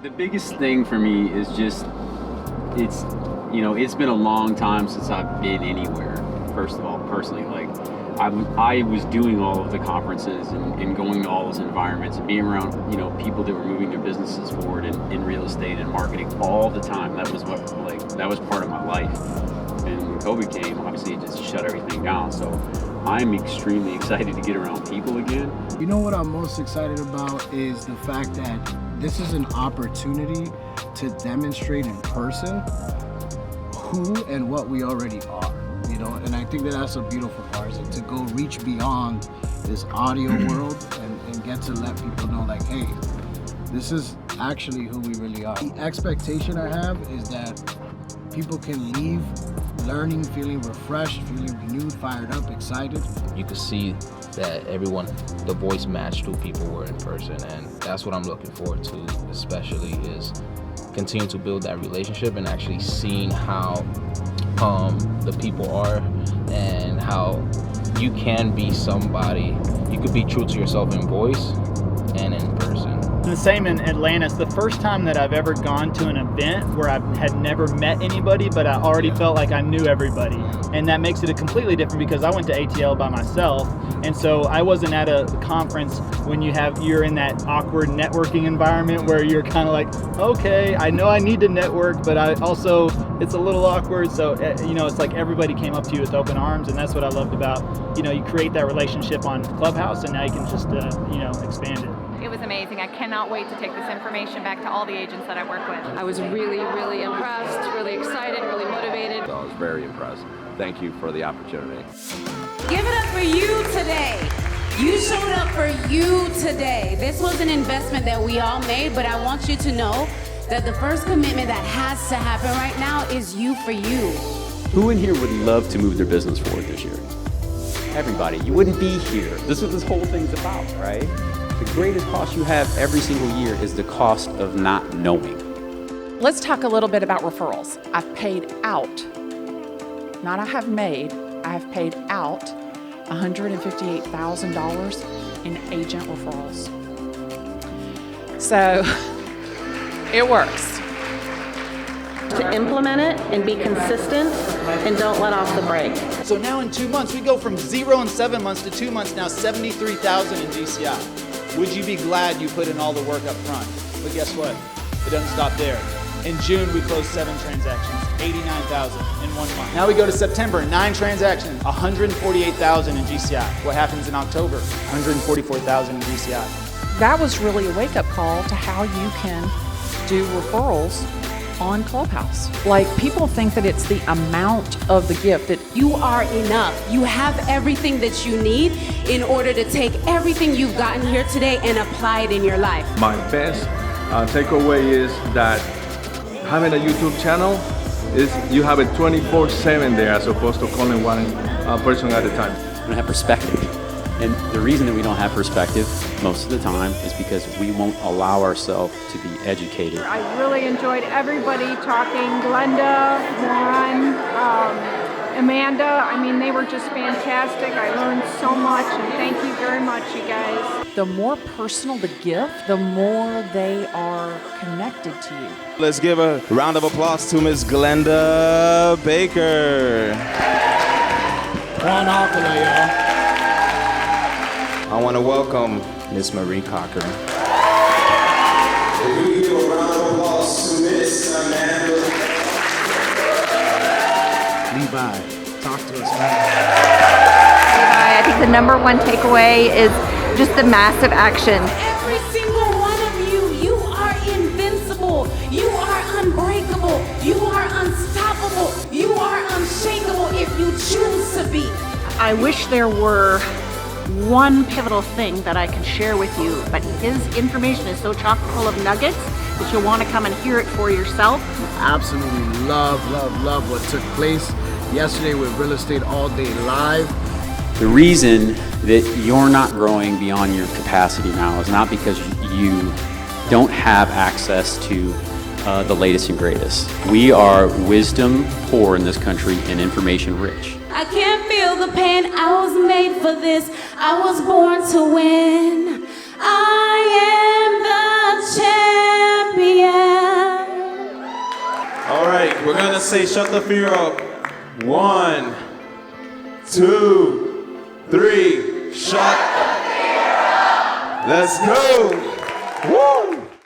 The biggest thing for me is just, it's been a long time since I've been anywhere. First of all, personally, like I was doing all of the conferences and going to all those environments and being around, people that were moving their businesses forward in real estate and marketing all the time. That was that was part of my life. And when COVID came, obviously it just shut everything down. So I'm extremely excited to get around people again. You know what I'm most excited about is the fact that this is an opportunity to demonstrate in person who and what we already are. And I think that that's a beautiful part, is to go reach beyond this audio world and get to let people know, like, hey, this is actually who we really are. The expectation I have is that people can leave learning, feeling refreshed, feeling renewed, fired up, excited. You could see that everyone, the voice matched who people were in person, and that's what I'm looking forward to, especially is continue to build that relationship and actually seeing how the people are and how you can be somebody. You could be true to yourself in voice and in person. The same in Atlanta. It's the first time that I've ever gone to an event where I had never met anybody, but I already felt like I knew everybody. And that makes it completely different because I went to ATL by myself. And so I wasn't at a conference when you're in that awkward networking environment where you're kind of like, okay, I know I need to network, but it's a little awkward. So, it's like everybody came up to you with open arms. And that's what I loved about, you create that relationship on Clubhouse, and now you can just, expand it. It was amazing. I cannot wait to take this information back to all the agents that I work with. I was really, really impressed, really excited, really motivated. I was very impressed. Thank you for the opportunity. Give it up for you today. You showed up for you today. This was an investment that we all made, but I want you to know that the first commitment that has to happen right now is you for you. Who in here would love to move their business forward this year? Everybody. You wouldn't be here. This is what this whole thing's about, right? The greatest cost you have every single year is the cost of not knowing. Let's talk a little bit about referrals. I've paid out, not I have made, I have paid out $158,000 in agent referrals. So it works. To implement it and be consistent and don't let off the brake. So now in 2 months, we go from 0 in 7 months to 2 months, now 73,000 in GCI. Would you be glad you put in all the work up front? But guess what? It doesn't stop there. In June, we closed 7 transactions, 89,000 in 1 month. Now we go to September, 9 transactions, 148,000 in GCI. What happens in October? 144,000 in GCI. That was really a wake-up call to how you can do referrals on Clubhouse. Like, people think that it's the amount of the gift that You are enough. You have everything that you need in order to take everything you've gotten here today and apply it in your life. My best takeaway is that having a YouTube channel is you have it 24/7 there as opposed to calling one person at a time. We don't have perspective. And the reason that we don't have perspective most of the time is because we won't allow ourselves to be educated. I really enjoyed everybody talking. Glenda, Juan, Amanda, they were just fantastic. I learned so much, and thank you very much, you guys. the more personal the gift, the more they are connected to you. Let's give a round of applause to Miss Glenda Baker. I want to welcome Miss Marie Cochran. If we give a round of applause to Miss Amanda. Levi, talk to us, man. Levi, I think the #1 takeaway is just the massive action. Every single one of you are invincible. You are unbreakable. You are unstoppable. You are unshakable if you choose to be. I wish there were one pivotal thing that I could share with you, but his information is so chock full of nuggets that you'll want to come and hear it for yourself. Absolutely love what took place yesterday with Real Estate All Day Live. The reason that you're not growing beyond your capacity now is not because you don't have access to the latest and greatest. We are wisdom poor in this country and information rich. I can't feel the pain. I was made for this. I was born to win. I am the champion. right, we're gonna say shut the fear up. 1, 2, 3. Shut the fear up. Let's go. Woo!